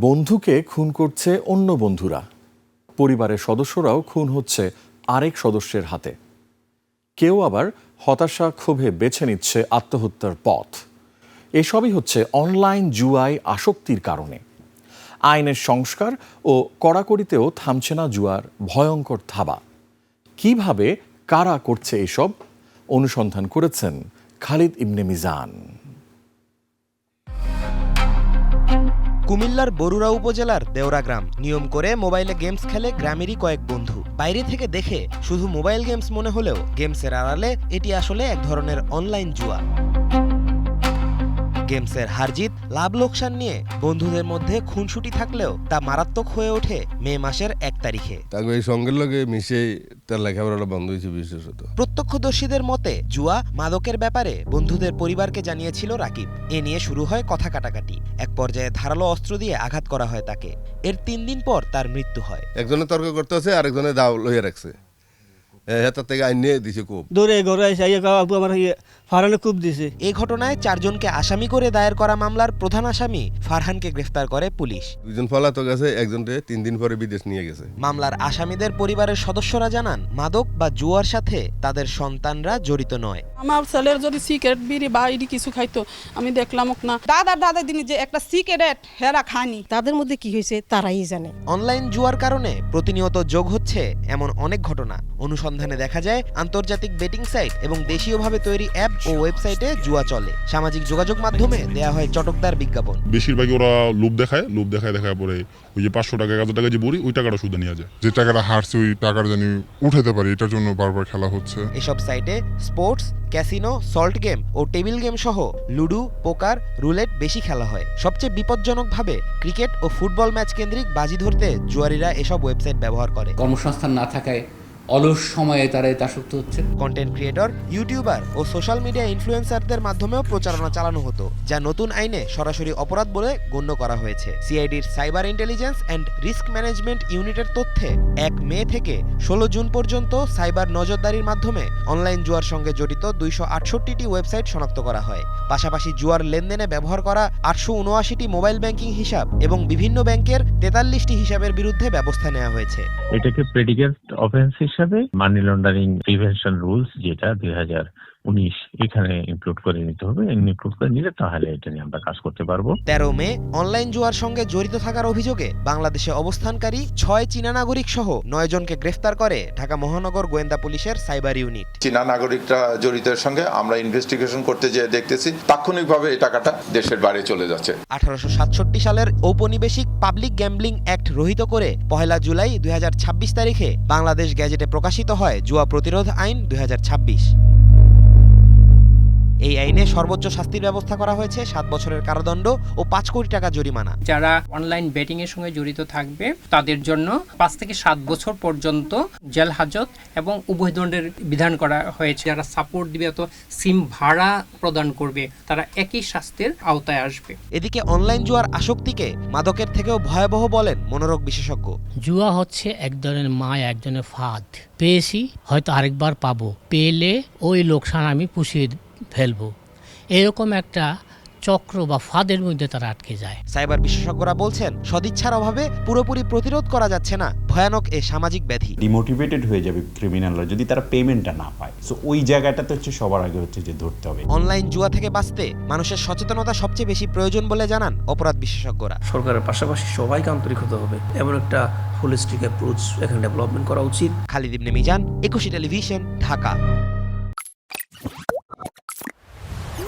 বন্ধুকে খুন করছে অন্য বন্ধুরা, পরিবারের সদস্যরাও খুন হচ্ছে আরেক সদস্যের হাতে। কেউ আবার হতাশা ক্ষোভে বেছে নিচ্ছে আত্মহত্যার পথ। এসবই হচ্ছে অনলাইন জুয়ায় আসক্তির কারণে। আইনের সংস্কার ও কড়াকড়িতেও থামছে না জুয়ার ভয়ঙ্কর থাবা। কিভাবে কারা করছে এসব অনুসন্ধান করেছেন খালিদ ইবনে মিজান। কুমিল্লার বরুড়া উপজেলার দেওরা গ্রাম। নিয়ম করে মোবাইলে গেমস খেলে গ্রামেরই কয়েক বন্ধু। বাইরে থেকে দেখে শুধু মোবাইল গেমস মনে হলেও গেমসের আড়ালে এটি আসলে এক ধরনের অনলাইন জুয়া। গেমসের হারজিত লাভ লোকসান নিয়ে বন্ধুদের মধ্যে খুনসুটি থাকলেও তা মারাত্মক হয়ে ওঠে মে মাসের ১ তারিখে। এই সঙ্গের লগে মিশে তার লেখাপড়াটা বন্ধ হয়েছে বিশেষত। প্রত্যক্ষদর্শীদের মতে জুয়া মাদকের ব্যাপারে বন্ধুদের পরিবারকে জানিয়েছিল রাকিব। এ নিয়ে শুরু হয় কথা কাটাকাটি। এক পর্যায়ে ধারালো অস্ত্র দিয়ে আঘাত করা হয় তাকে। এর ৩ দিন পর তার মৃত্যু হয়। একজনে তর্ক করতে আছে, আরেকজনে দাও লইয়া রাখছে। হাতার থেকে আইন নিয়ে দিছে খুব দৌড়ে ঘরে এসে আমার ফারহানে খুব দিছে। এই ঘটনায় ৪ জনকে আসামি করে দায়ের করা মামলার প্রধান আসামি ফারহানকে গ্রেফতার করে পুলিশ। ২ জন পলাতক আছে, একজনকে ৩ দিন পরে বিদেশ নিয়ে গেছে। মামলার আসামিদের পরিবারের সদস্যরা জানান মাদক বা জুয়ার সাথে তাদের সন্তানরা জড়িত নয়। আমার ছেলের যদি সিগারেট বিড়ি বা ইডি কিছু খাইতো আমি দেখলাম না। দাদা দিন যে একটা সিগারেট হেরা খানি, তাদের মধ্যে কি হয়েছে তারাই জানে। অনলাইন জুয়ার কারণে প্রতিনিয়ত যোগ হচ্ছে এমন অনেক ঘটনা। অনুসন্ধানে দেখা যায় আন্তর্জাতিক বেটিং সাইট এবং দেশীয়ভাবে তৈরি অ্যাপ ও ওয়েবসাইটে জুয়া চলে। সামাজিক যোগাযোগ মাধ্যমে দেয়া হয় চটকদার বিজ্ঞাপন। বেশিরভাগই ওরা লোভ দেখায় পরে ওই যে ৫০০ টাকা ১০০০ টাকা যে বড়ি ওই টাকাটা সুদে নিয়ে যায়। যে টাকাটা হারছে ওই টাকাটা জানি উঠাতে পারি, এটার জন্য বারবার খেলা হচ্ছে। এসব সাইটে স্পোর্টস, ক্যাসিনো, সল্ট গেম ও টেবিল গেম সহ লুডু, পোকার, রুলেট বেশি খেলা হয়। সবচেয়ে বিপজ্জনকভাবে ক্রিকেট ও ফুটবল ম্যাচ কেন্দ্রিক বাজি ধরতে জুয়ারিরা এসব ওয়েবসাইট ব্যবহার করে। কর্মসংস্থান না থাকায় অলস সময়ে তারা এতে আসক্ত হচ্ছে। কন্টেন্ট ক্রিয়েটর, ইউটিউবার ও সোশ্যাল মিডিয়া ইনফ্লুয়েন্সারদের মাধ্যমেও প্রচারণা চালানো হতো, যা নতুন আইনে সরাসরি অপরাধ বলে গণ্য করা হয়েছে। সিআইডির cyber intelligence and risk management ইউনিটের তথ্যে ১ মে থেকে ১৬ জুন পর্যন্ত সাইবার নজরদারির মাধ্যমে অনলাইন জুয়ার সঙ্গে জড়িত ২৬৮টি ওয়েবসাইট শনাক্ত করা হয়। পাশাপাশি জুয়ার লেনদেনে ব্যবহার করা ৮৭৯টি মোবাইল ব্যাংকিং হিসাব এবং বিভিন্ন ব্যাংকের ৪৩টি হিসাবের বিরুদ্ধে ব্যবস্থা নেওয়া হয়েছে। এটাকে প্রেডিকেট অফেন্স হিসাবে মানি লন্ডারিং প্রিভেনশন রুলস, যেটা ২০১৯ এখানে ইনক্লুড করে নিতে হবে। ইনক্লুড করে নিলে তাহলে এটা নিয়ে আমরা কাজ করতে পারবো। ১৩ মে অনলাইন জুয়ার সঙ্গে জড়িত থাকার অভিযোগে বাংলাদেশে অবস্থানকারী ৬ চীনা নাগরিক সহ ৯ জনকে গ্রেফতার করে ঢাকা মহানগর গোয়েন্দা পুলিশের সাইবার ইউনিট। চীনা নাগরিকরা জড়িতের সঙ্গে আমরা ইনভেস্টিগেশন করতে যেয়ে দেখতেছি তাৎক্ষণিকভাবে এই টাকাটা দেশের বাইরে চলে যাচ্ছে। ১৮৬৭ সালের ঔপনিবেশিক পাবলিক গ্যাম্বলিং অ্যাক্ট রহিত করে ১ জুলাই ২০২৬ তারিখে বাংলাদেশ গ্যাজেটে প্রকাশিত হয় জুয়া প্রতিরোধ আইন ২০২৬। এই আইনে সর্বোচ্চ শাস্তির ব্যবস্থা করা হয়েছে ৭ বছরের কারাদণ্ড ও ৫ কোটি টাকা জরিমানা। যারা অনলাইন বেটিং এর সঙ্গে জড়িত থাকবে তাদের জন্য ৫ থেকে ৭ বছর পর্যন্ত জেল হাজত এবং উভয়দণ্ডের বিধান করা হয়েছে। যারা সাপোর্ট দিবে অথবা সিম ভাড়া প্রদান করবে তারা একই শাস্তির আওতায় আসবে। এদিকে অনলাইন জুয়ার আসক্তিকে মাদকের থেকেও ভয়াবহ বলেন মনোরোগ বিশেষজ্ঞ। জুয়া হচ্ছে এক ধরনের মায়া, এক ধরনের ফাঁদ। পেয়েছি, হয়তো আরেকবার পাবো, পেলে ওই লোকসান আমি পুষিয়ে ফেলবো, এরকম একটা চক্র বা ফাঁদের মধ্যে তারা আটকে যায়। সাইবার বিশেষজ্ঞরা বলছেন সদিচ্ছার অভাবে পুরোপুরি প্রতিরোধ করা যাচ্ছে না ভয়ানক এই সামাজিক ব্যাধি। ডিমোটিভেটেড হয়ে যাবে ক্রিমিনালরা যদি তারা পেমেন্টটা না পায়। সো ওই জায়গাটাতে হচ্ছে সবার আগে হচ্ছে যে ধরতে হবে। অনলাইন জুয়া থেকে বাঁচতে মানুষের সচেতনতা সবচেয়ে বেশি প্রয়োজন বলে জানান অপরাধ বিশেষজ্ঞরা। সরকারের পাশাপাশি সবাইকে আন্তরিক হতে হবে, এমন একটা হোলিস্টিক অ্যাপ্রোচ এখানে ডেভেলপমেন্ট করা উচিত। খালিদ ইবনে মিজান, ২১ টেলিভিশন, ঢাকা।